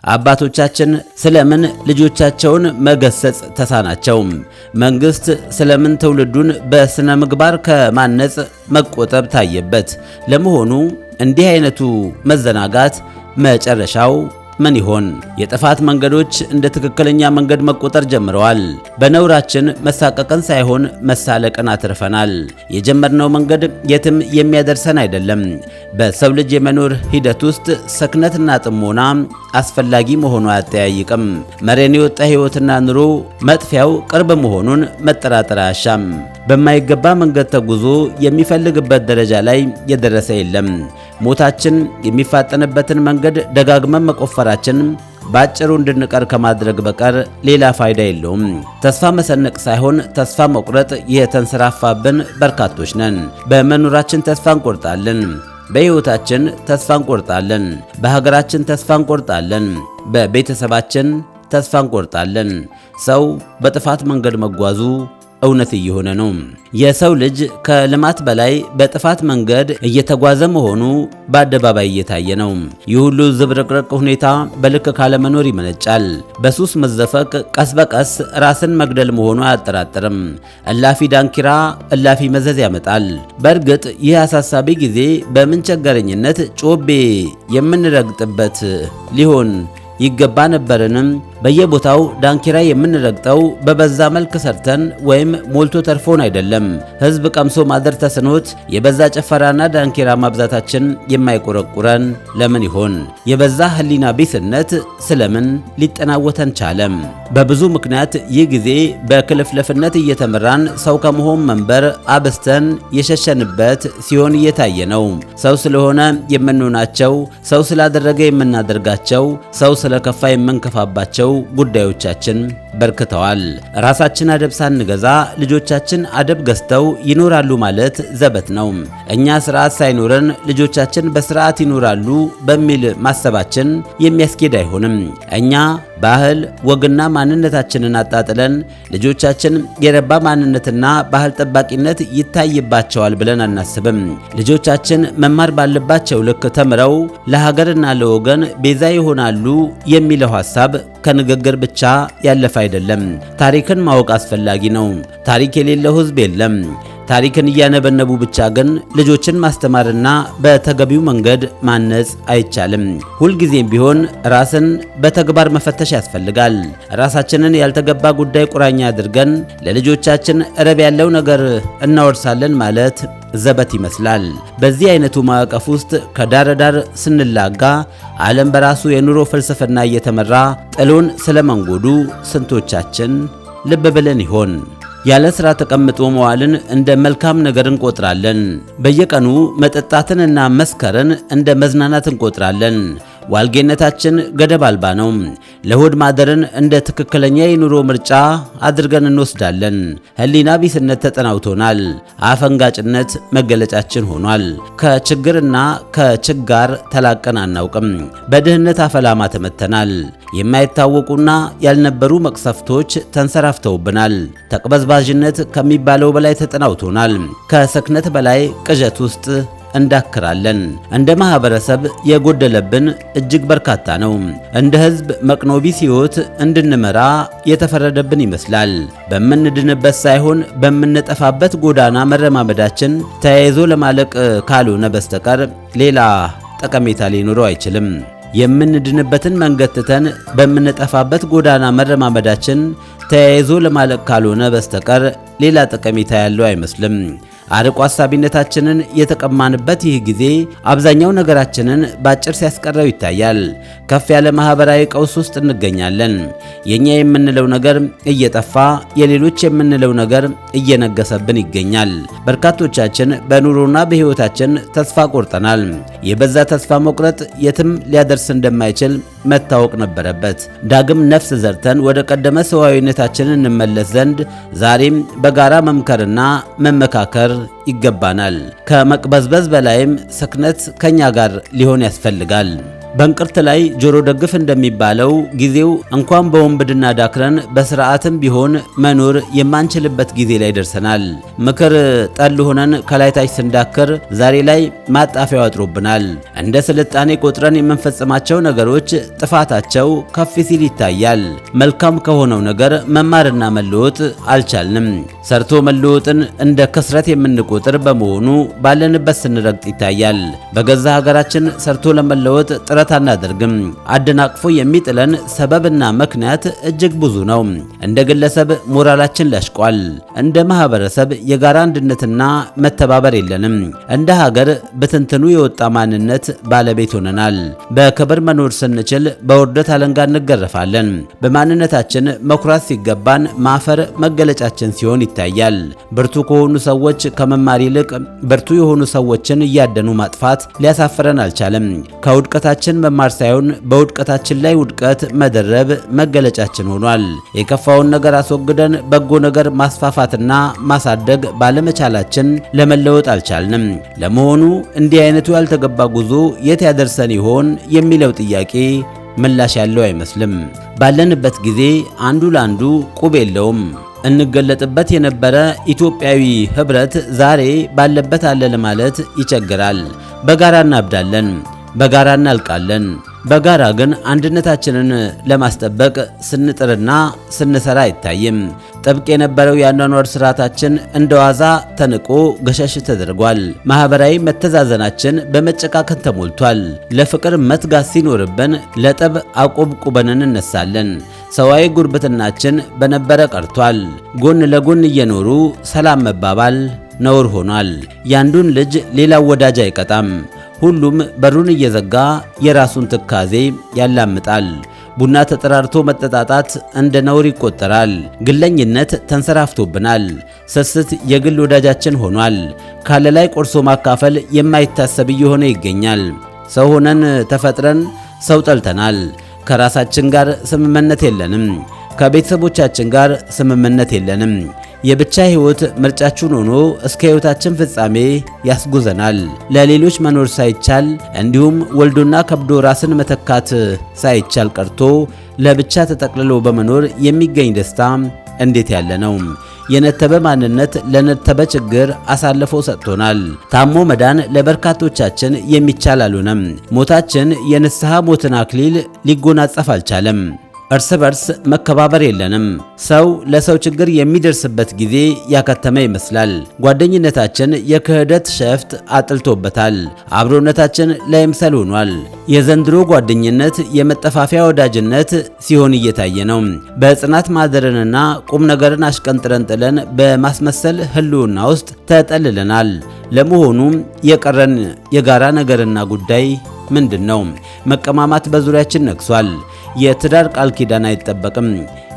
አባቶቻችን ስለምን ልጆቻቸውን መገሰጽ ተሳናቸው? መንግስት ስለምን ትውልዱን በስነ ምግባር ከማነጽ መቆጠብ ታየበት? ለመሆኑ እንዲህ አይነቱ መዘናጋት መጨረሻው ምን ይሆን? የጥፋት መንገዶች እንደ ትክክለኛ መንገድ መቆጠር ጀምረዋል። በነውራችን መሳቀቅን ሳይሆን መሳለቅን አትርፈናል። የጀመርነው መንገድ የትም የሚያደርሰን አይደለም። በሰው ልጅ የመኖር ሂደት ውስጥ ሰክነትና ጥሞና አስፈላጊ መሆኑ አያጠያይቅም። መሬን የወጣ ህይወትና ኑሮ መጥፊያው ቅርብ መሆኑን መጠራጠር አያሻም። በማይገባ መንገድ ተጉዞ የሚፈልግበት ደረጃ ላይ የደረሰ የለም። ሞታችን የሚፋጠንበትን መንገድ ደጋግመን መቆፈራችን ባጭሩ እንድንቀር ከማድረግ በቀር ሌላ ፋይዳ የለውም። ተስፋ መሰነቅ ሳይሆን ተስፋ መቁረጥ የተንሰራፋብን በርካቶች ነን። በመኖራችን ተስፋ እንቆርጣለን። በህይወታችን ተስፋ እንቆርጣለን። በሀገራችን ተስፋ እንቆርጣለን። በቤተሰባችን ተስፋ እንቆርጣለን። ሰው በጥፋት መንገድ መጓዙ እውነት እየሆነ ነው። የሰው ልጅ ከልማት በላይ በጥፋት መንገድ እየተጓዘ መሆኑ በአደባባይ እየታየ ነው። ይህ ሁሉ ዝብርቅርቅ ሁኔታ በልክ ካለመኖር ይመነጫል። በሱስ መዘፈቅ ቀስ በቀስ ራስን መግደል መሆኑ አያጠራጥርም። እላፊ ዳንኪራ እላፊ መዘዝ ያመጣል። በእርግጥ ይህ አሳሳቢ ጊዜ በምንቸገረኝነት ጮቤ የምንረግጥበት ሊሆን ይገባ ነበርንም? በየቦታው ዳንኪራ የምንረግጠው በበዛ መልክ ሰርተን ወይም ሞልቶ ተርፎን አይደለም። ህዝብ ቀምሶ ማደር ተስኖት የበዛ ጭፈራና ዳንኪራ ማብዛታችን የማይቆረቁረን ለምን ይሆን? የበዛ ህሊና ቢስነት ስለምን ሊጠናወተን ቻለም? በብዙ ምክንያት ይህ ጊዜ በክልፍልፍነት እየተመራን ሰው ከመሆን መንበር አብስተን የሸሸንበት ሲሆን እየታየ ነው። ሰው ስለሆነ የምንሆናቸው፣ ሰው ስላደረገ የምናደርጋቸው፣ ሰው ስለከፋ የምንከፋባቸው ጉዳዮቻችን በርክተዋል። ራሳችን አደብ ሳንገዛ ልጆቻችን አደብ ገዝተው ይኖራሉ ማለት ዘበት ነው። እኛ ስርዓት ሳይኖረን ልጆቻችን በስርዓት ይኖራሉ በሚል ማሰባችን የሚያስኬድ አይሆንም። እኛ ባህል ወግና ማንነታችንን አጣጥለን ልጆቻችን የረባ ማንነትና ባህል ጠባቂነት ይታይባቸዋል ብለን አናስብም። ልጆቻችን መማር ባለባቸው ልክ ተምረው ለሀገርና ለወገን ቤዛ ይሆናሉ የሚለው ሐሳብ ከንግግር ብቻ ያለፈ አይደለም። ታሪክን ማወቅ አስፈላጊ ነው። ታሪክ የሌለው ሕዝብ የለም። ታሪክን እያነበነቡ ብቻ ግን ልጆችን ማስተማርና በተገቢው መንገድ ማነጽ አይቻልም። ሁልጊዜም ቢሆን ራስን በተግባር መፈተሽ ያስፈልጋል። ራሳችንን ያልተገባ ጉዳይ ቁራኛ አድርገን ለልጆቻችን ረብ ያለው ነገር እናወርሳለን ማለት ዘበት ይመስላል። በዚህ አይነቱ ማዕቀፍ ውስጥ ከዳር ዳር ስንላጋ ዓለም በራሱ የኑሮ ፍልስፍና እየተመራ ጥሎን ስለመንጎዱ ስንቶቻችን ልብ ብለን ይሆን? ያለ ስራ ተቀምጦ መዋልን እንደ መልካም ነገር እንቆጥራለን። በየቀኑ መጠጣትንና መስከርን እንደ መዝናናት እንቆጥራለን። ዋልጌነታችን ገደብ አልባ ነው። ለሆድ ማደርን እንደ ትክክለኛ የኑሮ ምርጫ አድርገን እንወስዳለን። ህሊና ቢስነት ተጠናውቶናል። አፈንጋጭነት መገለጫችን ሆኗል። ከችግርና ከችጋር ተላቀን አናውቅም። በድህነት አፈላማ ተመተናል። የማይታወቁና ያልነበሩ መቅሰፍቶች ተንሰራፍተውብናል። ተቅበዝባዥነት ከሚባለው በላይ ተጠናውቶናል። ከሰክነት በላይ ቅዠት ውስጥ እንዳክራለን። እንደ ማህበረሰብ የጎደለብን እጅግ በርካታ ነው። እንደ ህዝብ መቅኖቢስ ሕይወት እንድንመራ የተፈረደብን ይመስላል። በምንድንበት ሳይሆን በምንጠፋበት ጎዳና መረማመዳችን ተያይዞ ለማለቅ ካልሆነ በስተቀር ሌላ ጠቀሜታ ሊኖረው አይችልም። የምንድንበትን መንገድ ትተን በምንጠፋበት ጎዳና መረማመዳችን ተያይዞ ለማለቅ ካልሆነ በስተቀር ሌላ ጠቀሜታ ያለው አይመስልም። አርቆ ሐሳቢነታችንን የተቀማንበት ይህ ጊዜ አብዛኛው ነገራችንን ባጭር ሲያስቀረው ይታያል። ከፍ ያለ ማህበራዊ ቀውስ ውስጥ እንገኛለን። የኛ የምንለው ነገር እየጠፋ የሌሎች የምንለው ነገር እየነገሰብን ይገኛል። በርካቶቻችን በኑሮና በህይወታችን ተስፋ ቆርጠናል። የበዛ ተስፋ መቁረጥ የትም ሊያደርስ እንደማይችል መታወቅ ነበረበት። ዳግም ነፍስ ዘርተን ወደ ቀደመ ሰዋዊነታችን እንመለስ ዘንድ ዛሬም በጋራ መምከርና መመካከር ይገባናል። ከመቅበዝበዝ በላይም ስክነት ከኛ ጋር ሊሆን ያስፈልጋል። በእንቅርት ላይ ጆሮ ደግፍ እንደሚባለው ጊዜው እንኳን በወንብድና ዳክረን በስርዓትም ቢሆን መኖር የማንችልበት ጊዜ ላይ ደርሰናል። ምክር ጠል ሆነን ከላይታች ስንዳክር ዛሬ ላይ ማጣፊያው አጥሮብናል። እንደ ስልጣኔ ቆጥረን የምንፈጽማቸው ነገሮች ጥፋታቸው ከፍ ሲል ይታያል። መልካም ከሆነው ነገር መማርና መለወጥ አልቻልንም። ሰርቶ መለወጥን እንደ ክስረት የምንቆጥር በመሆኑ ባለንበት ስንረግጥ ይታያል። በገዛ ሀገራችን ሰርቶ ለመለወጥ ጥረት አናደርግም። አደናቅፎ የሚጥለን ሰበብና ምክንያት እጅግ ብዙ ነው። እንደ ግለሰብ ሞራላችን ላሽቋል። እንደ ማህበረሰብ የጋራ አንድነትና መተባበር የለንም። እንደ ሀገር በትንትኑ የወጣ ማንነት ባለቤት ሆነናል። በክብር መኖር ስንችል በውርደት አለንጋ እንገረፋለን። በማንነታችን መኩራት ሲገባን ማፈር መገለጫችን ሲሆን ይታያል። ብርቱ ከሆኑ ሰዎች ከመማር ይልቅ ብርቱ የሆኑ ሰዎችን እያደኑ ማጥፋት ሊያሳፍረን አልቻለም። ከውድቀታችን መማር ሳይሆን በውድቀታችን ላይ ውድቀት መደረብ መገለጫችን ሆኗል። የከፋውን ነገር አስወግደን በጎ ነገር ማስፋፋትና ማሳደግ ባለመቻላችን ለመለወጥ አልቻልንም። ለመሆኑ እንዲህ አይነቱ ያልተገባ ጉዞ የት ያደርሰን ይሆን የሚለው ጥያቄ ምላሽ ያለው አይመስልም። ባለንበት ጊዜ አንዱ ላንዱ ቁብ የለውም። እንገለጥበት የነበረ ኢትዮጵያዊ ህብረት ዛሬ ባለበት አለ ለማለት ይቸግራል። በጋራ እናብዳለን፣ በጋራ እናልቃለን። በጋራ ግን አንድነታችንን ለማስጠበቅ ስንጥርና ስንሰራ አይታይም። ጥብቅ የነበረው የአኗኗር ስርዓታችን እንደዋዛ ተንቆ ገሸሽ ተደርጓል። ማህበራዊ መተዛዘናችን በመጨቃከን ተሞልቷል። ለፍቅር መትጋት ሲኖርብን ለጠብ አቆብቁበን እንነሳለን። ሰዋዊ ጉርብትናችን በነበረ ቀርቷል። ጎን ለጎን እየኖሩ ሰላም መባባል ነውር ሆኗል። ያንዱን ልጅ ሌላው ወዳጅ አይቀጣም። ሁሉም በሩን እየዘጋ የራሱን ትካዜ ያላምጣል። ቡና ተጠራርቶ መጠጣጣት እንደ ነውር ይቆጠራል። ግለኝነት ተንሰራፍቶብናል። ስስት የግል ወዳጃችን ሆኗል። ካለ ላይ ቆርሶ ማካፈል የማይታሰብ እየሆነ ይገኛል። ሰው ሆነን ተፈጥረን ሰው ጠልተናል። ከራሳችን ጋር ስምምነት የለንም። ከቤተሰቦቻችን ጋር ስምምነት የለንም። የብቻ ህይወት ምርጫችን ሆኖ እስከ ህይወታችን ፍጻሜ ያስጉዘናል። ለሌሎች መኖር ሳይቻል እንዲሁም ወልዶና ከብዶ ራስን መተካት ሳይቻል ቀርቶ ለብቻ ተጠቅልሎ በመኖር የሚገኝ ደስታ እንዴት ያለ ነው! የነተበ ማንነት ለነተበ ችግር አሳልፎ ሰጥቶናል። ታሞ መዳን ለበርካቶቻችን የሚቻል አልሆነም። ሞታችን የንስሐ ሞትን አክሊል ሊጎናጸፍ አልቻለም። እርስ በርስ መከባበር የለንም። ሰው ለሰው ችግር የሚደርስበት ጊዜ ያከተመ ይመስላል። ጓደኝነታችን የክህደት ሸፍት አጥልቶበታል። አብሮነታችን ለይምሰል ሆኗል። የዘንድሮ ጓደኝነት የመጠፋፊያ ወዳጅነት ሲሆን እየታየ ነው። በጽናት ማደርንና ቁም ነገርን አሽቀንጥረን ጥለን በማስመሰል ህልውና ውስጥ ተጠልለናል። ለመሆኑ የቀረን የጋራ ነገርና ጉዳይ ምንድን ነው? መቀማማት በዙሪያችን ነግሷል። የትዳር ቃል ኪዳን አይጠበቅም።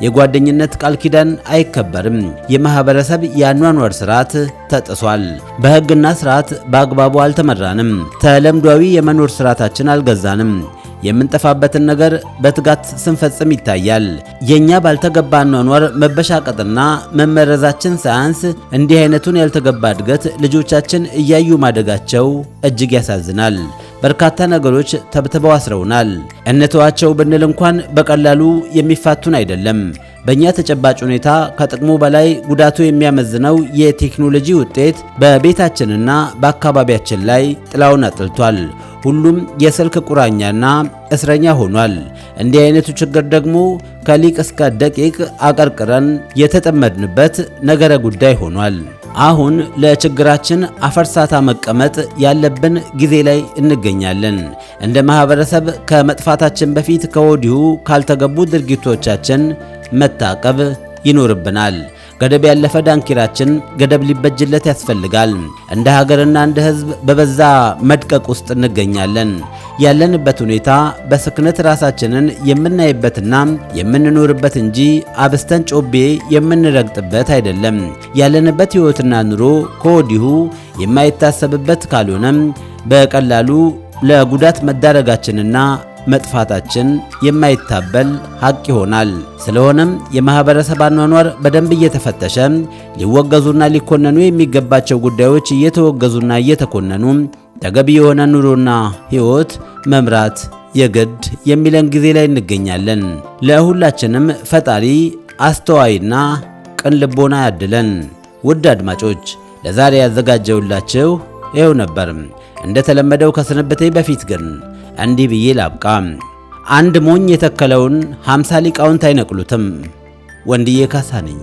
የጓደኝነት ቃል ኪዳን አይከበርም። የማህበረሰብ የአኗኗር ስርዓት ተጥሷል። በህግና ስርዓት በአግባቡ አልተመራንም። ተለምዷዊ የመኖር ስርዓታችን አልገዛንም። የምንጠፋበትን ነገር በትጋት ስንፈጽም ይታያል። የኛ ባልተገባ አኗኗር መበሻቀጥና መመረዛችን ሳያንስ እንዲህ አይነቱን ያልተገባ እድገት ልጆቻችን እያዩ ማደጋቸው እጅግ ያሳዝናል። በርካታ ነገሮች ተብትበው አስረውናል። እነተዋቸው ብንል እንኳን በቀላሉ የሚፋቱን አይደለም። በእኛ ተጨባጭ ሁኔታ ከጥቅሙ በላይ ጉዳቱ የሚያመዝነው የቴክኖሎጂ ውጤት በቤታችንና በአካባቢያችን ላይ ጥላውን አጥልቷል። ሁሉም የስልክ ቁራኛና እስረኛ ሆኗል። እንዲህ አይነቱ ችግር ደግሞ ከሊቅ እስከ ደቂቅ አቀርቅረን የተጠመድንበት ነገረ ጉዳይ ሆኗል። አሁን ለችግራችን አፈርሳታ መቀመጥ ያለብን ጊዜ ላይ እንገኛለን። እንደ ማህበረሰብ ከመጥፋታችን በፊት ከወዲሁ ካልተገቡ ድርጊቶቻችን መታቀብ ይኖርብናል። ገደብ ያለፈ ዳንኪራችን ገደብ ሊበጅለት ያስፈልጋል። እንደ ሀገርና እንደ ሕዝብ በበዛ መድቀቅ ውስጥ እንገኛለን። ያለንበት ሁኔታ በስክነት ራሳችንን የምናይበትና የምንኖርበት እንጂ አብስተን ጮቤ የምንረግጥበት አይደለም። ያለንበት ሕይወትና ኑሮ ከወዲሁ የማይታሰብበት ካልሆነም በቀላሉ ለጉዳት መዳረጋችንና መጥፋታችን የማይታበል ሀቅ ይሆናል። ስለሆነም የማህበረሰብ አኗኗር በደንብ እየተፈተሸ ሊወገዙና ሊኮነኑ የሚገባቸው ጉዳዮች እየተወገዙና እየተኮነኑ ተገቢ የሆነ ኑሮና ሕይወት መምራት የግድ የሚለን ጊዜ ላይ እንገኛለን። ለሁላችንም ፈጣሪ አስተዋይና ቅን ልቦና ያድለን። ውድ አድማጮች ለዛሬ ያዘጋጀውላችሁ ይኸው ነበር። እንደተለመደው ከስንብቴ በፊት ግን እንዲህ ብዬ ላብቃ። አንድ ሞኝ የተከለውን 50 ሊቃውንት አይነቅሉትም። ወንድዬ ካሳ ነኝ።